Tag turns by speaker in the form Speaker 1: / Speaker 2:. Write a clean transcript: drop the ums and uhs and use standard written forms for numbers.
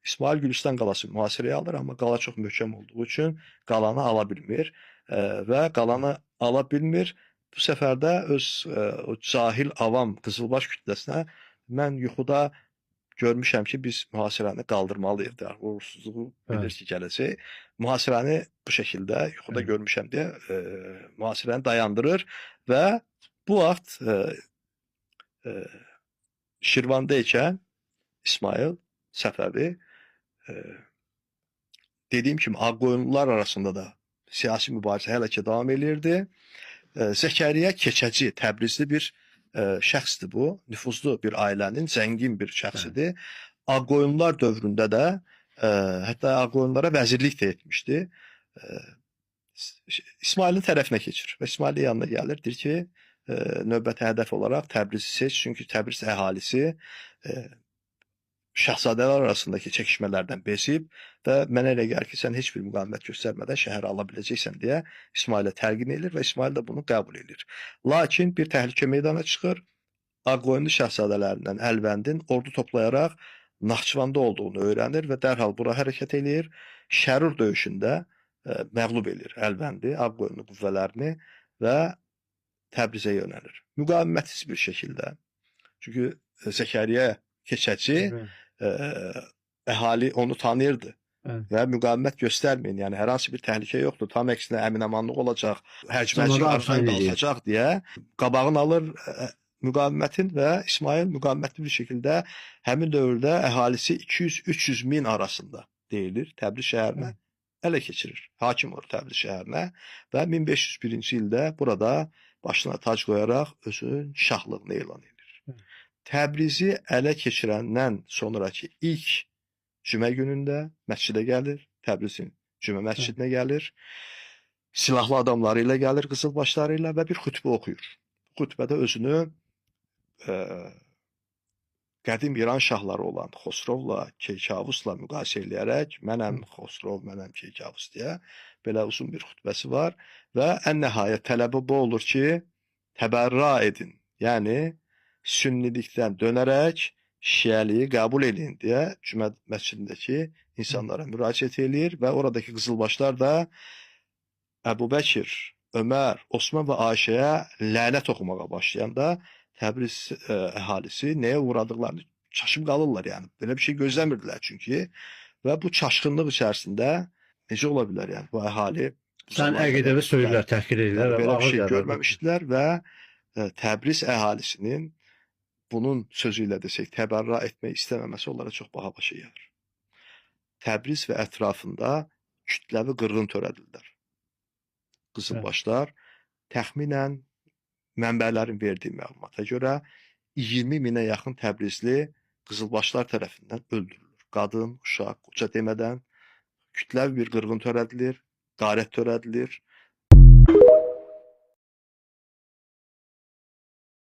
Speaker 1: İsmail Gülüstan qalası mühasirəyə alır, amma qala çox möhkəm olduğu üçün qalanı ala bilmir və qalanı ala bilmir. Bu səfər də öz o cahil avam qızılbaş kütləsinə mən yuxuda görmüşəm ki, biz mühasirəni qaldırmalıyıq deyə. Uğursuzluğu bilir
Speaker 2: Evet.
Speaker 1: ki, gələcək. Mühasirəni bu şəkildə yuxuda
Speaker 2: Evet.
Speaker 1: görmüşəm deyə mühasirəni dayandırır və bu vaxt Şirvanda ikən İsmail Səfəvi dediyim kimi Ağqoyunlular arasında da siyasi mübarizə hələ ki davam edirdi. Zəkəriyyə Keçəci Təbrizli bir şəxsdir bu. Nüfuzlu bir ailənin zəngin bir şəxsidir. Ağqoyunlular dövründə də hətta Ağqoyunlulara vəzirlik də etmişdi. İsmailin tərəfinə keçir və İsmailin yanına gəlir, deyir ki, növbəti hədəf olaraq Təbrizi seç, çünki Təbriz əhalisi şahzadələr arasındakı çəkişmələrdən bezib və mənə elə gəlir ki, sən heç bir müqavimət göstərmədən şəhəri ala biləcəksən deyə İsmailə təlqin edir və İsmail də bunu qəbul edir. Lakin bir təhlükə meydana çıxır. Ağqoyunlu şahzadələrindən Əlvəndin ordu toplayaraq Naxçıvanda olduğunu öyrənir və dərhal bura hərəkət eləyir. Şərur döyüşündə məğlub edir Əlvəndi, Ağqoyunlu qüvvələrini və Təbrizə yönəlir. Müqavimətsiz bir şəkildə. Çünki Zəkəriyyə Keçəci əhali onu tanıyırdı.
Speaker 2: Evet.
Speaker 1: Və müqavimət göstərməyin, yəni hər hansı bir təhlükə yoxdur, tam əksinə əmin-amanlıq olacaq, hərc-mərci aradan qalxacaq deyə qabağını alır müqavimətin və İsmail müqavimətli bir şəkildə həmin dövrdə əhalisi 200-300 min arasında deyilir Təbriz şəhərinə ələ keçirir. Hakim olur Təbriz şəhərinə və 1501-ci ildə burada başına tac qoyaraq özünün şahlığını elan edir. Təbrizi ələ keçirəndən sonraki ilk cümə günündə məscidə gəlir, Təbrizin cümə məscidinə gəlir, silahlı adamları ilə gəlir, qızılbaşları ilə və bir xütbə oxuyur. Xütbədə özünü qədim İran şahları olan Xosrovla, Keykavusla müqayisə eləyərək mənəm Xosrov, mənəm Keykavus deyə belə uzun bir xütbəsi var və ən nəhayət tələbi bu olur ki, təbərra edin, yəni sünnilikdən dönərək şiəliyi qəbul edin deyə cümə məscidindəki insanlara müraciət eləyir və oradakı qızılbaşlar da Əbu Bəkir, Ömər, Osman və Ayşəyə lənət oxumağa başlayanda Təbriz əhalisi nəyə uğradıqlarını çaşıb qalırlar, yəni. Belə bir şey gözləmirdilər çünki və bu çaşqınlıq içərisində necə ola bilər, yəni bu əhali
Speaker 2: Sən əqidəvi söyürlər, təhqir edirlər və
Speaker 1: belə bir şey
Speaker 2: ağır
Speaker 1: görməmişdilər və Təbriz əhalisinin bunun sözü ilə desək təbərra etmək istəməməsi onlara çox baha başa gəlir. Təbriz və ətrafında kütləvi qırğın törədirlər. Qızılbaşlar təxminən mənbələrin verdiyi məlumata görə 20 minə yaxın Təbrizli qızılbaşlar tərəfindən öldürülür. Qadın, uşaq, qoca demədən kütləvi bir qırğın törədilir, qarət törədilir